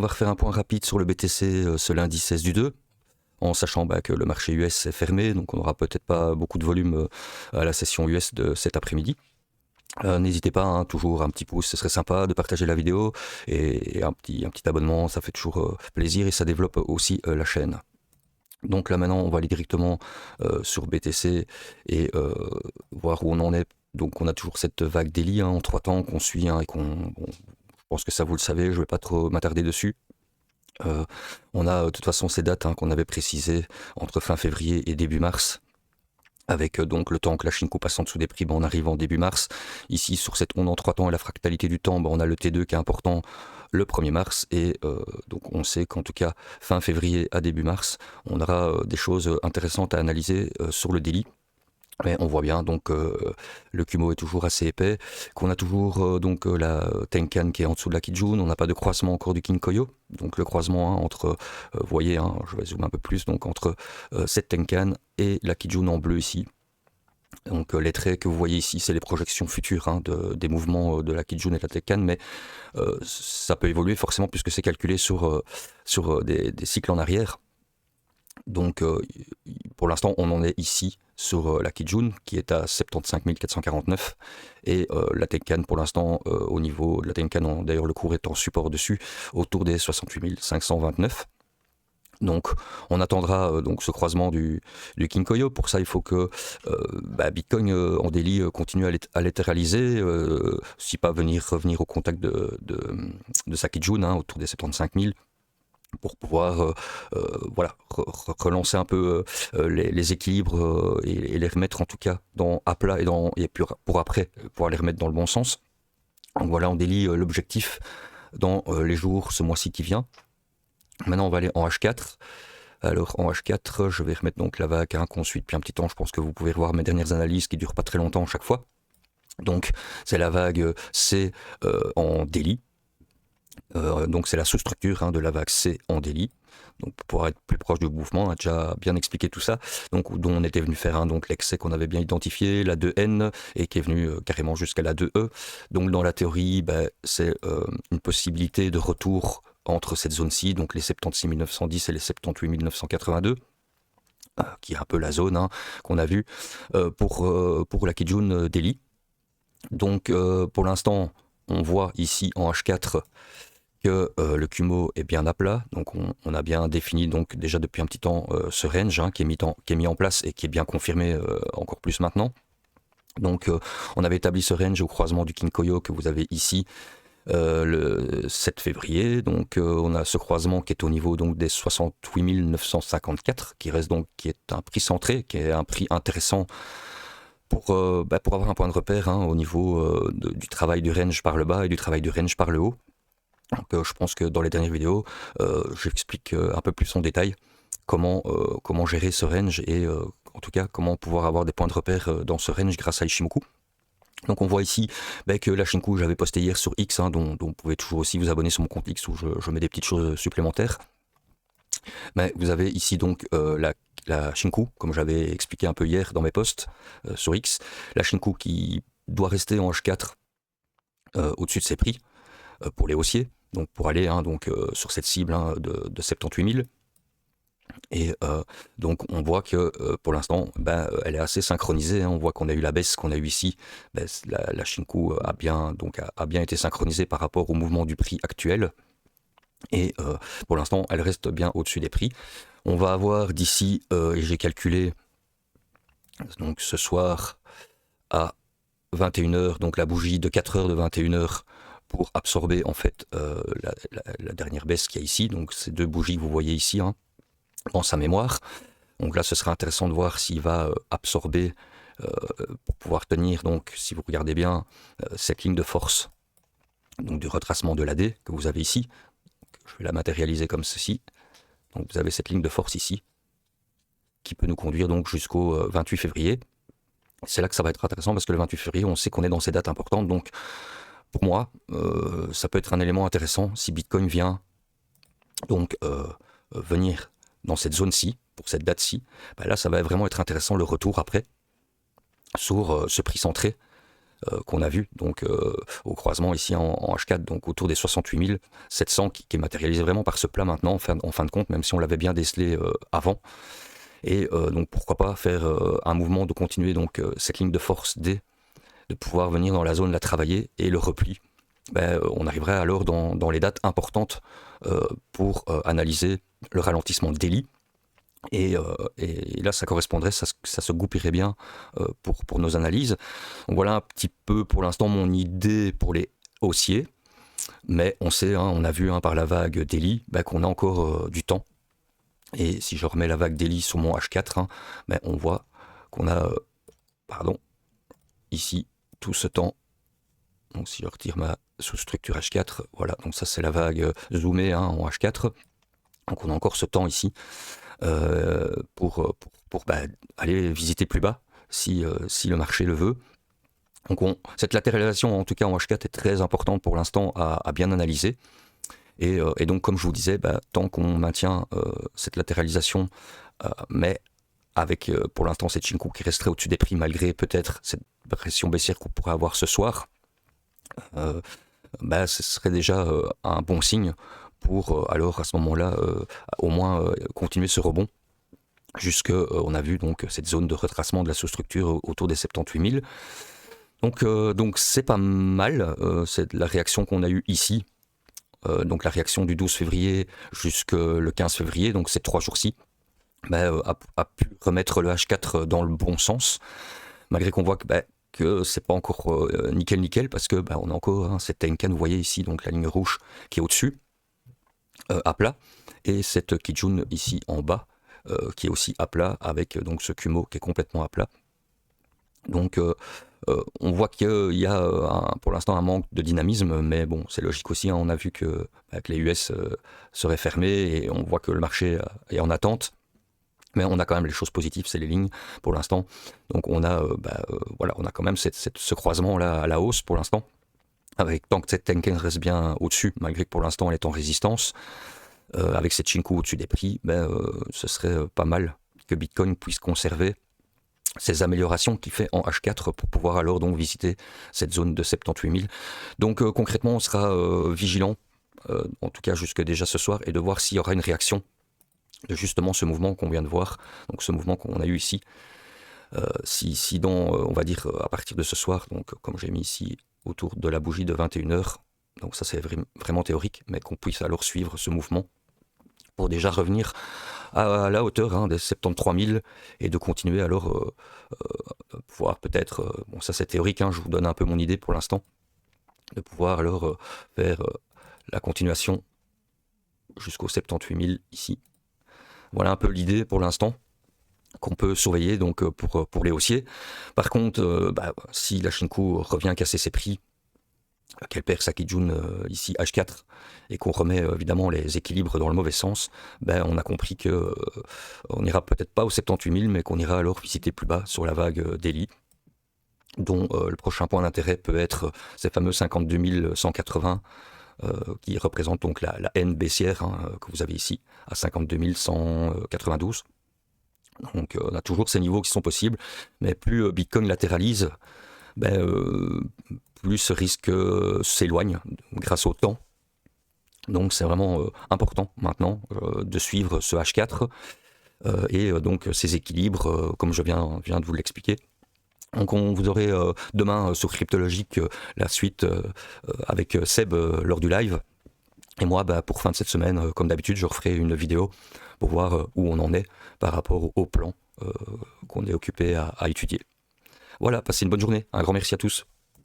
On va refaire un point rapide sur le BTC ce lundi 16 du 2, en sachant que le marché US est fermé, donc on n'aura peut-être pas beaucoup de volume à la session US de cet après-midi. N'hésitez pas, hein, toujours un petit pouce, ce serait sympa de partager la vidéo, et un petit abonnement, ça fait toujours plaisir et ça développe aussi la chaîne. Donc là maintenant on va aller directement sur BTC et voir où on en est. Donc on a toujours cette vague daily en 3 temps qu'on suit, et je pense que ça vous le savez, je ne vais pas trop m'attarder dessus. On a de toute façon ces dates qu'on avait précisées entre fin février et début mars, avec donc le temps que la Shinko passe en dessous des prix, on arrive en début mars. Ici sur cette onde en 3 temps et la fractalité du temps, on a le T2 qui est important le 1er mars, et donc on sait qu'en tout cas fin février à début mars, on aura des choses intéressantes à analyser sur le daily. Mais on voit bien donc le Kumo est toujours assez épais, qu'on a toujours la Tenkan qui est en dessous de la Kijun, on n'a pas de croisement encore du Kinkoyo, donc le croisement entre, vous voyez, je vais zoomer un peu plus, donc entre cette Tenkan et la Kijun en bleu ici. Donc les traits que vous voyez ici, c'est les projections futures des mouvements de la Kijun et de la Tenkan, mais ça peut évoluer forcément puisque c'est calculé sur des cycles en arrière. Donc pour l'instant on en est ici sur la Kijun qui est à 75 449, et la Tenkan pour l'instant au niveau de la Tenkan, d'ailleurs le cours est en support dessus, autour des 68 529. Donc on attendra donc ce croisement du Kinkoyo. Pour ça il faut que Bitcoin en daily continue à latéraliser, si pas revenir au contact de sa Kijun autour des 75 000, pour pouvoir relancer un peu les équilibres et les remettre en tout cas à plat, et pour après pouvoir les remettre dans le bon sens. Donc voilà, on délie l'objectif dans les jours, ce mois-ci qui vient. Maintenant on va aller en H4. Alors en H4, je vais remettre donc la vague qu'on suit depuis un petit temps. Je pense que vous pouvez voir mes dernières analyses qui ne durent pas très longtemps chaque fois. Donc c'est la vague C en daily. Donc c'est la sous-structure de la vague C en daily. Donc pour pouvoir être plus proche du mouvement, on a déjà bien expliqué tout ça. Donc dont on était venu faire donc l'excès qu'on avait bien identifié, la 2N, et qui est venu carrément jusqu'à la 2E. Donc dans la théorie, c'est une possibilité de retour entre cette zone-ci, donc les 76 910 et les 78 982. Qui est un peu la zone qu'on a vue pour la Kijun daily. Donc pour l'instant, on voit ici en H4 que le Kumo est bien à plat, donc on a bien défini donc déjà depuis un petit temps ce range qui est mis en place et qui est bien confirmé encore plus maintenant. Donc on avait établi ce range au croisement du Kinkoyo que vous avez ici le 7 février, donc on a ce croisement qui est au niveau donc des 68 954, qui est un prix centré, qui est un prix intéressant pour avoir un point de repère au niveau du travail du range par le bas et du travail du range par le haut. Donc je pense que dans les dernières vidéos, j'explique un peu plus en détail comment gérer ce range, et en tout cas comment pouvoir avoir des points de repère dans ce range grâce à Ishimoku. Donc on voit ici que la Shinku, j'avais posté hier sur X, dont vous pouvez toujours aussi vous abonner sur mon compte X où je mets des petites choses supplémentaires. Mais vous avez ici donc la Shinku, comme j'avais expliqué un peu hier dans mes posts sur X, la Shinku qui doit rester en H4 au-dessus de ses prix pour les haussiers, donc pour aller sur cette cible de 78 000. Et donc on voit que pour l'instant elle est assez synchronisée, on voit qu'on a eu la baisse qu'on a eu ici, la Shinku a bien été synchronisée par rapport au mouvement du prix actuel, et pour l'instant elle reste bien au-dessus des prix. On va avoir d'ici, et j'ai calculé donc ce soir à 21h, donc la bougie de 4h de 21h, pour absorber en fait la dernière baisse qu'il y a ici, donc ces deux bougies que vous voyez ici dans sa mémoire. Donc là ce sera intéressant de voir s'il va absorber pour pouvoir tenir, donc si vous regardez bien cette ligne de force donc du retracement de l'AD que vous avez ici. Je vais la matérialiser comme ceci. Donc vous avez cette ligne de force ici qui peut nous conduire donc jusqu'au 28 février. C'est là que ça va être intéressant, parce que le 28 février on sait qu'on est dans ces dates importantes. Donc pour moi ça peut être un élément intéressant si Bitcoin vient donc venir dans cette zone-ci, pour cette date-ci. Là ça va vraiment être intéressant le retour après sur ce prix centré qu'on a vu, donc au croisement ici en H4, donc autour des 68 700 qui est matérialisé vraiment par ce plat maintenant en fin de compte, même si on l'avait bien décelé avant. Et donc pourquoi pas faire un mouvement de continuer donc cette ligne de force D, de pouvoir venir dans la zone la travailler, et le repli, on arriverait alors dans les dates importantes pour analyser le ralentissement de Daily. Et là, ça correspondrait, ça se goupillerait bien pour nos analyses. Donc voilà un petit peu pour l'instant mon idée pour les haussiers. Mais on sait, on a vu par la vague Daily qu'on a encore du temps. Et si je remets la vague Daily sur mon H4, on voit qu'on a, ici, tout ce temps. Donc si je retire ma sous-structure H4, voilà, donc ça c'est la vague zoomée en H4. Donc on a encore ce temps ici pour aller visiter plus bas si le marché le veut. Donc cette latéralisation en tout cas en H4 est très importante pour l'instant à bien analyser. Et donc comme je vous disais, tant qu'on maintient cette latéralisation, mais avec pour l'instant cette Chinku qui resterait au-dessus des prix malgré peut-être cette pression baissière qu'on pourrait avoir ce soir, ce serait déjà un bon signe pour alors à ce moment-là au moins continuer ce rebond jusque on a vu donc cette zone de retracement de la sous-structure autour des 78 000. Donc c'est pas mal, c'est la réaction qu'on a eue ici, donc la réaction du 12 février jusque le 15 février, donc ces 3 jours-ci, a pu remettre le H4 dans le bon sens, malgré qu'on voit que c'est pas encore nickel parce que on a encore cette Tenkan, vous voyez ici donc la ligne rouge qui est au-dessus à plat, et cette Kijun ici en bas qui est aussi à plat avec donc ce Kumo qui est complètement à plat. Donc on voit qu'il y a pour l'instant un manque de dynamisme, mais bon c'est logique aussi, on a vu que les US seraient fermés et on voit que le marché est en attente. Mais on a quand même les choses positives, c'est les lignes pour l'instant. Donc on a, on a quand même ce croisement là à la hausse pour l'instant. Avec tant que cette Tenkan reste bien au-dessus, malgré que pour l'instant elle est en résistance, avec cette Chinku au-dessus des prix, ce serait pas mal que Bitcoin puisse conserver ces améliorations qu'il fait en H4 pour pouvoir alors donc visiter cette zone de 78 000. Donc concrètement, on sera vigilant, en tout cas jusque déjà ce soir, et de voir s'il y aura une réaction de justement ce mouvement qu'on vient de voir, donc ce mouvement qu'on a eu ici. Si on va dire à partir de ce soir, donc comme j'ai mis ici autour de la bougie de 21h, donc ça c'est vraiment théorique, mais qu'on puisse alors suivre ce mouvement pour déjà revenir à la hauteur des 73 000 et de continuer alors pouvoir peut-être, bon ça c'est théorique, je vous donne un peu mon idée pour l'instant, de pouvoir alors faire la continuation jusqu'aux 78 000 ici. Voilà un peu l'idée pour l'instant qu'on peut surveiller donc pour les haussiers. Par contre, si la Chinku revient casser ses prix, qu'elle perd sa Kijun ici H4 et qu'on remet évidemment les équilibres dans le mauvais sens, on a compris que on n'ira peut-être pas aux 78 000, mais qu'on ira alors visiter plus bas sur la vague Daily, dont le prochain point d'intérêt peut être ces fameux 52 180 qui représente donc la N baissière que vous avez ici à 52 192. Donc on a toujours ces niveaux qui sont possibles, mais plus Bitcoin latéralise, plus ce risque s'éloigne grâce au temps. Donc c'est vraiment important maintenant de suivre ce H4 et donc ces équilibres comme je viens de vous l'expliquer. Donc vous aurez demain sur Cryptologique la suite avec Seb lors du live. Et moi, pour fin de cette semaine, comme d'habitude, je referai une vidéo pour voir où on en est par rapport au plan qu'on est occupé à étudier. Voilà, passez une bonne journée. Un grand merci à tous.